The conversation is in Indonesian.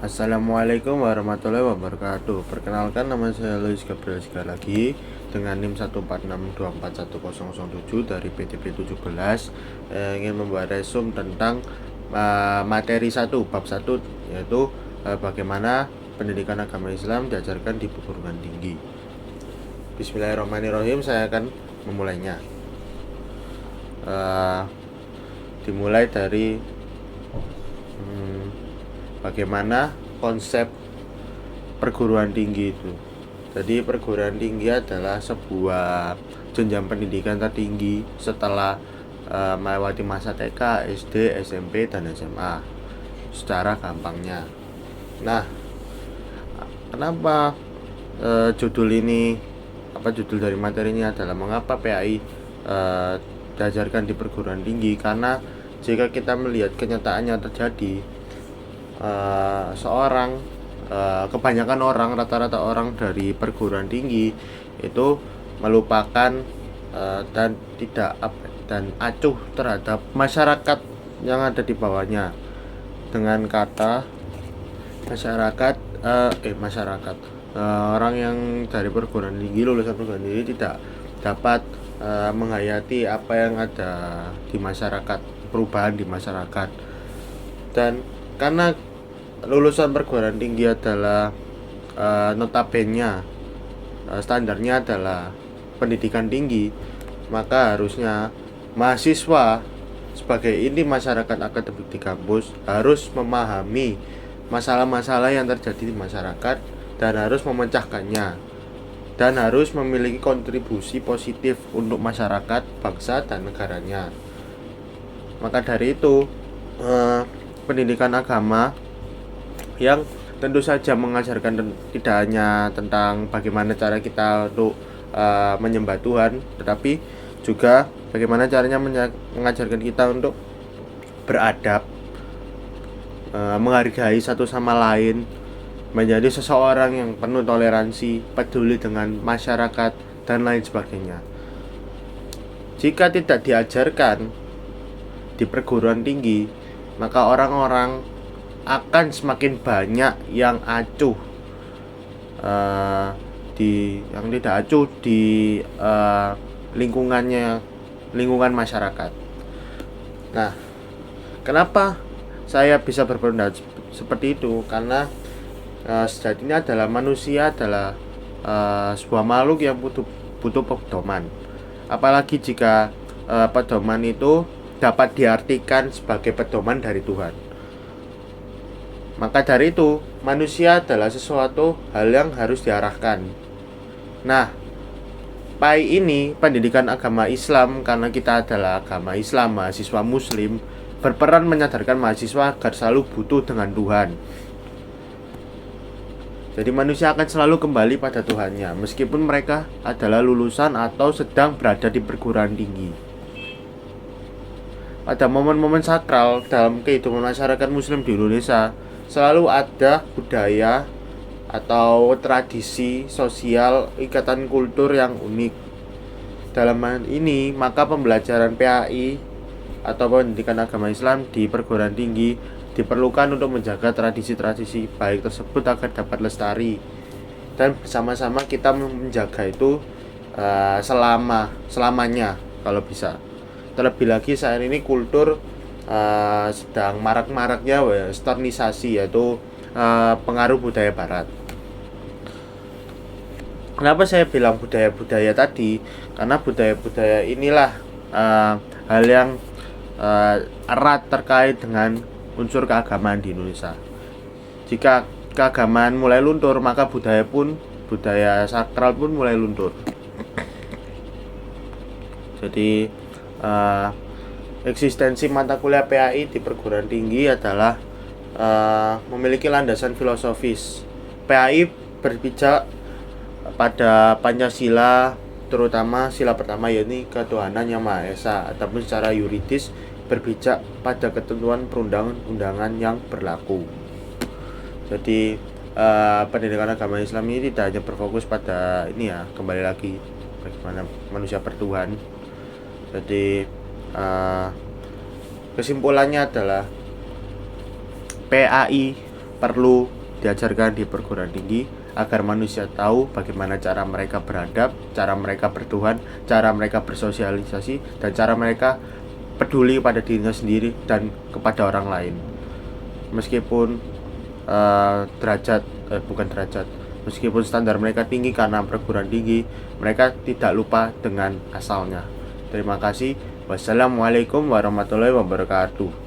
Assalamualaikum warahmatullahi wabarakatuh. Perkenalkan, nama saya Luis Gabriel sekali lagi dengan NIM 146241007 dari PTP 17, ingin membuat resume tentang materi 1 bab 1, yaitu bagaimana pendidikan agama Islam diajarkan di perguruan tinggi. Bismillahirrahmanirrahim, saya akan memulainya. Dimulai dari bagaimana konsep perguruan tinggi itu. Jadi perguruan tinggi adalah sebuah jenjang pendidikan tertinggi setelah melewati masa TK, SD, SMP, dan SMA secara gampangnya. Nah, kenapa judul dari materi ini adalah mengapa PAI diajarkan di perguruan tinggi? Karena jika kita melihat kenyataannya terjadi, kebanyakan orang, rata-rata orang dari perguruan tinggi itu melupakan dan acuh terhadap masyarakat yang ada di bawahnya. Dengan kata masyarakat, orang yang dari perguruan tinggi, lulusan perguruan tinggi tidak dapat menghayati apa yang ada di masyarakat, perubahan di masyarakat. Dan karena lulusan perguruan tinggi adalah notabene standarnya adalah pendidikan tinggi, maka harusnya mahasiswa sebagai inti masyarakat akademik di kampus harus memahami masalah-masalah yang terjadi di masyarakat dan harus memecahkannya, dan harus memiliki kontribusi positif untuk masyarakat, bangsa, dan negaranya. Maka dari itu, pendidikan agama yang tentu saja mengajarkan tidak hanya tentang bagaimana cara kita untuk menyembah Tuhan, tetapi juga bagaimana caranya mengajarkan kita untuk beradab, menghargai satu sama lain, menjadi seseorang yang penuh toleransi, peduli dengan masyarakat, dan lain sebagainya. Jika tidak diajarkan di perguruan tinggi, maka orang-orang akan semakin banyak yang acuh, yang tidak acuh di lingkungan masyarakat. Nah, kenapa saya bisa berpendapat seperti itu? Karena sejatinya adalah manusia adalah sebuah makhluk yang butuh pedoman. Apalagi jika pedoman itu dapat diartikan sebagai pedoman dari Tuhan. Maka dari itu, manusia adalah sesuatu hal yang harus diarahkan. Nah, PAI ini, pendidikan agama Islam, karena kita adalah agama Islam, mahasiswa muslim, berperan menyadarkan mahasiswa agar selalu butuh dengan Tuhan. Jadi manusia akan selalu kembali pada Tuhannya, meskipun mereka adalah lulusan atau sedang berada di perguruan tinggi. Pada momen-momen sakral dalam kehidupan masyarakat muslim di Indonesia, selalu ada budaya atau tradisi sosial, ikatan kultur yang unik. Dalam hal ini, maka pembelajaran PAI atau pendidikan agama Islam di perguruan tinggi diperlukan untuk menjaga tradisi-tradisi baik tersebut agar dapat lestari, dan bersama-sama kita menjaga itu selamanya kalau bisa. Terlebih lagi saat ini kultur sedang marak-maraknya westernisasi, yaitu pengaruh budaya barat. Kenapa saya bilang budaya-budaya tadi? Karena budaya-budaya inilah hal yang erat terkait dengan unsur keagamaan di Indonesia. Jika keagamaan mulai luntur, maka budaya sakral pun mulai luntur. Jadi eksistensi mata kuliah PAI di perguruan tinggi adalah memiliki landasan filosofis. PAI berpijak pada Pancasila, terutama sila pertama, yaitu ketuhanan yang Maha Esa, ataupun secara yuridis berpijak pada ketentuan perundang-undangan yang berlaku. Jadi pendidikan agama Islam ini tidak hanya berfokus pada ini ya, kembali lagi bagaimana manusia bertuhan. Jadi kesimpulannya adalah PAI perlu diajarkan di perguruan tinggi agar manusia tahu bagaimana cara mereka beradab, cara mereka bertuhan, cara mereka bersosialisasi, dan cara mereka peduli pada dirinya sendiri dan kepada orang lain. Meskipun meskipun standar mereka tinggi karena perguruan tinggi, mereka tidak lupa dengan asalnya. Terima kasih. Wassalamualaikum warahmatullahi wabarakatuh.